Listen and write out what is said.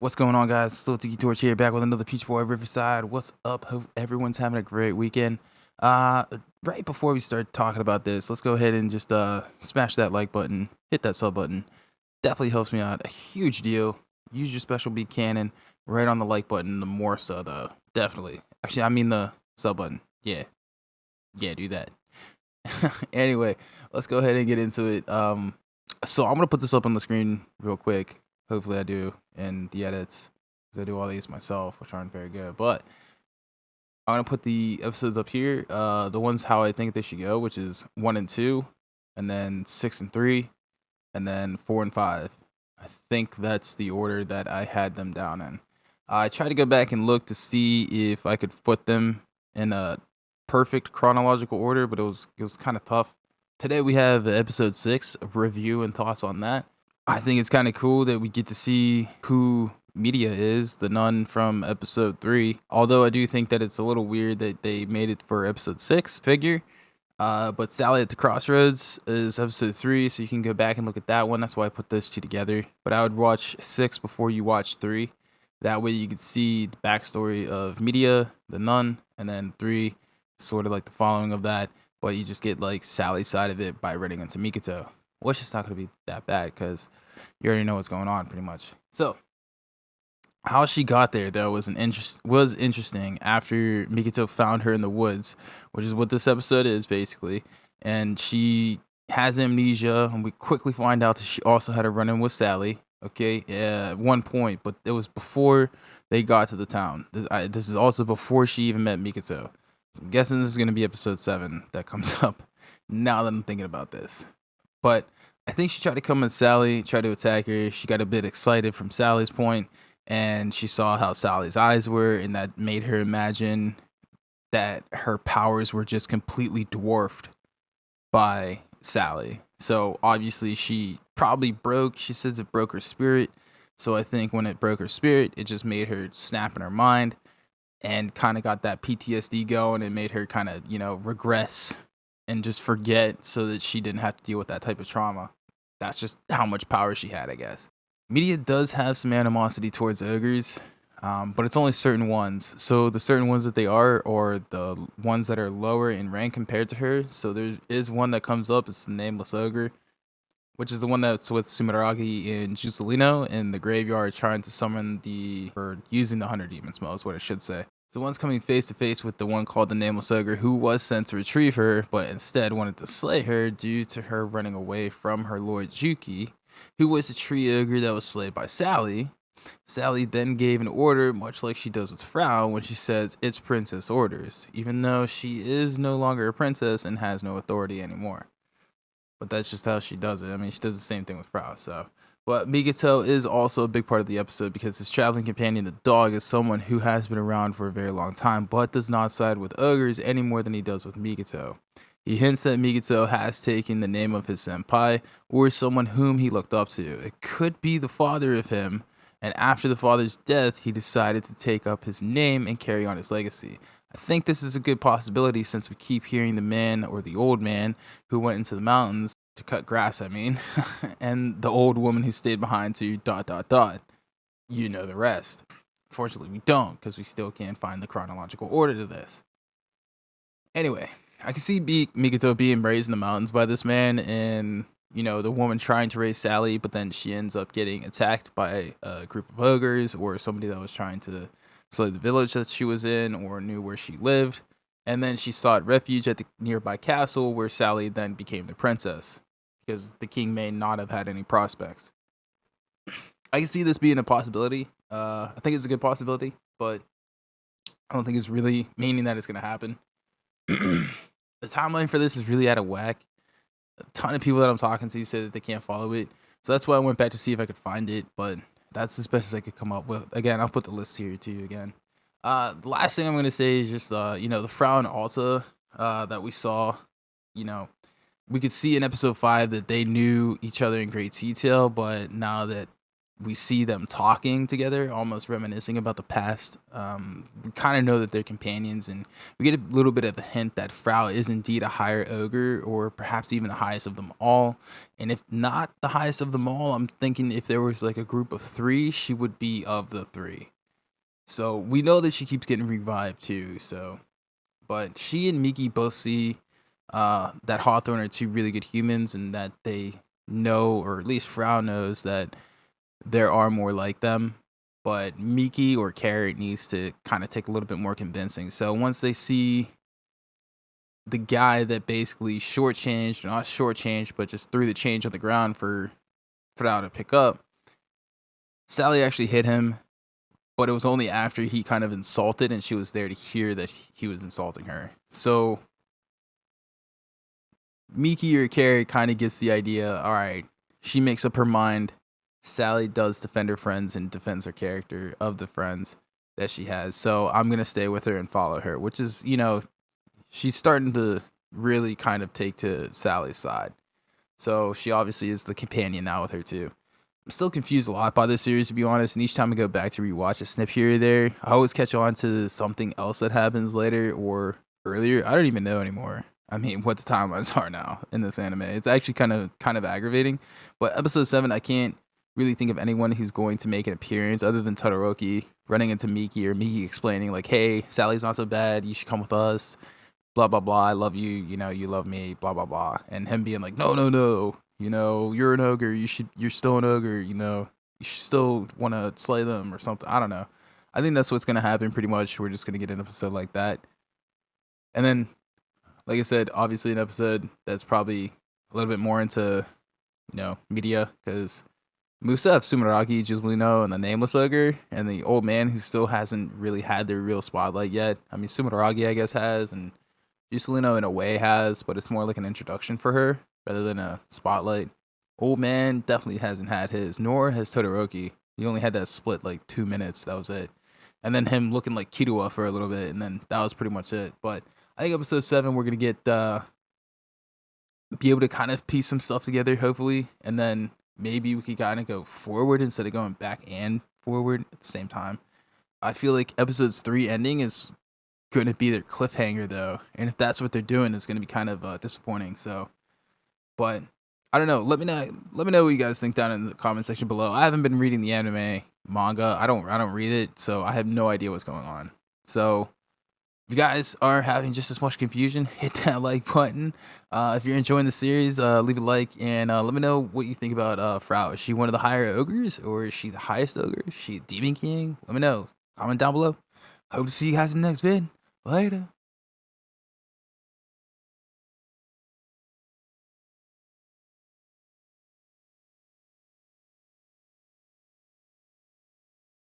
What's going on, guys? Still Tiki Torch here, back with another Peachboy Riverside. What's up? Hope everyone's having a great weekend. Right before we start talking about this, let's go ahead and just smash that like button, hit that sub button. Definitely helps me out a huge deal. Use your special beat cannon right on the like button. The more so, though, definitely. Actually, I mean the sub button. Yeah, do that. Anyway, let's go ahead and get into it. So I'm gonna put this up on the screen real quick. Hopefully I do in the edits, because I do all these myself, which aren't very good. But I'm gonna put the episodes up here. The ones how I think they should go, which is 1 and 2, and then 6 and 3, and then 4 and 5. I think that's the order that I had them down in. I tried to go back and look to see if I could put them in a perfect chronological order, but it was kind of tough. Today we have episode 6, a review and thoughts on that. I think it's kind of cool that we get to see who Media is, the nun from episode 3. Although I do think that it's a little weird that they made it for episode 6 figure. But Sally at the Crossroads is episode 3, so you can go back and look at that one. That's why I put those two together. But I would watch 6 before you watch 3. That way you could see the backstory of Media, the nun, and then 3, sort of like the following of that. But you just get like Sally's side of it by running into Mikito. Which is not going to be that bad because you already know what's going on pretty much. So how she got there though was interesting after Mikito found her in the woods, which is what this episode is basically. And she has amnesia, and we quickly find out that she also had a run-in with Sally. Okay, at one point, but it was before they got to the town. This is also before she even met Mikito. So I'm guessing this is going to be episode 7 that comes up now that I'm thinking about this. But I think she tried to come at Sally, tried to attack her. She got a bit excited from Sally's point, and she saw how Sally's eyes were, and that made her imagine that her powers were just completely dwarfed by Sally. So obviously she says it broke her spirit. So I think when it broke her spirit, it just made her snap in her mind and kind of got that PTSD going and made her kind of, regress and just forget so that she didn't have to deal with that type of trauma. That's just how much power she had, I guess. Media does have some animosity towards ogres, but it's only certain ones. So the certain ones that they are the ones that are lower in rank compared to her. So there is one that comes up. It's the Nameless Ogre, which is the one that's with Sumeragi in Juscelino in the graveyard trying to summon using the 100 Demon Smell is what I should say. The one's coming face to face with the one called the Nameless Ogre, who was sent to retrieve her, but instead wanted to slay her due to her running away from her lord Juki, who was a tree ogre that was slayed by Sally. Sally then gave an order, much like she does with Frau, when she says it's princess orders, even though she is no longer a princess and has no authority anymore. But that's just how she does it. I mean, she does the same thing with Frau, so. But Mikito is also a big part of the episode because his traveling companion, the dog, is someone who has been around for a very long time, but does not side with ogres any more than he does with Mikito. He hints that Mikito has taken the name of his senpai, or someone whom he looked up to. It could be the father of him, and after the father's death, he decided to take up his name and carry on his legacy. I think this is a good possibility since we keep hearing the man or the old man who went into the mountains to cut grass, and the old woman who stayed behind to ... You know the rest. Fortunately, we don't, because we still can't find the chronological order to this. Anyway, I can see Mikito being raised in the mountains by this man, and, the woman trying to raise Sally, but then she ends up getting attacked by a group of ogres, or somebody that was trying to slay the village that she was in, or knew where she lived. And then she sought refuge at the nearby castle, where Sally then became the princess, because the king may not have had any prospects. I can see this being a possibility. I think it's a good possibility, but I don't think it's really meaning that it's going to happen. The timeline for this is really out of whack. A ton of people that I'm talking to say that they can't follow it. So that's why I went back to see if I could find it, but that's as best as I could come up with. Again, I'll put the list here to you again. The last thing I'm going to say is just, the Frau and Alta that we saw, we could see in episode 5 that they knew each other in great detail, but now that we see them talking together, almost reminiscing about the past. We kind of know that they're companions, and we get a little bit of a hint that Frau is indeed a higher ogre, or perhaps even the highest of them all. And if not the highest of them all, I'm thinking if there was like a group of three, she would be of the three. So we know that she keeps getting revived too. So, but she and Miki both see that Hawthorne are two really good humans, and that they know, or at least Frau knows, that there are more like them. But Miki or Carrot needs to kind of take a little bit more convincing. So once they see the guy that basically shortchanged, or not shortchanged, but just threw the change on the ground for Frau to pick up, Sally actually hit him, but it was only after he kind of insulted, and she was there to hear that he was insulting her. So Miki or Carrot kind of gets the idea, all right, she makes up her mind. Sally does defend her friends and defends her character of the friends that she has. So I'm going to stay with her and follow her, which is, she's starting to really kind of take to Sally's side. So she obviously is the companion now with her too. I'm still confused a lot by this series, to be honest. And each time I go back to rewatch a snip here or there, I always catch on to something else that happens later or earlier. I don't even know anymore. I mean, what the timelines are now in this anime. It's actually kind of aggravating. But episode 7, I can't really think of anyone who's going to make an appearance other than Todoroki running into Miki, or Miki explaining like, hey, Sally's not so bad, you should come with us, blah blah blah, I love you, you love me, blah blah blah, and him being like, no, you're an ogre, you're still an ogre, you should still want to slay them or something. I don't know. I think that's what's going to happen pretty much. We're just going to get an episode like that, and then, like I said, obviously an episode that's probably a little bit more into media, because Musa have Sumeragi, Giuslino, and the Nameless Ogre, and the old man who still hasn't really had their real spotlight yet. I mean, Sumeragi, I guess, has, and Giuslino in a way has, but it's more like an introduction for her rather than a spotlight. Old man definitely hasn't had his, nor has Todoroki. He only had that split like 2 minutes, that was it. And then him looking like Killua for a little bit, and then that was pretty much it. But I think episode 7, we're going to get, be able to kind of piece some stuff together, hopefully, and then maybe we could kind of go forward instead of going back and forward at the same time. I feel like episode's 3 ending is going to be their cliffhanger, though. And if that's what they're doing, it's going to be kind of disappointing. So, but I don't know. Let me know what you guys think down in the comment section below. I haven't been reading the anime manga. I don't read it, so I have no idea what's going on. So if you guys are having just as much confusion, hit that like button. If you're enjoying the series, leave a like, and let me know what you think about Frau. Is she one of the higher ogres, or is she the highest ogre? Is she a demon king? Let me know. Comment down below. Hope to see you guys in the next vid. Later.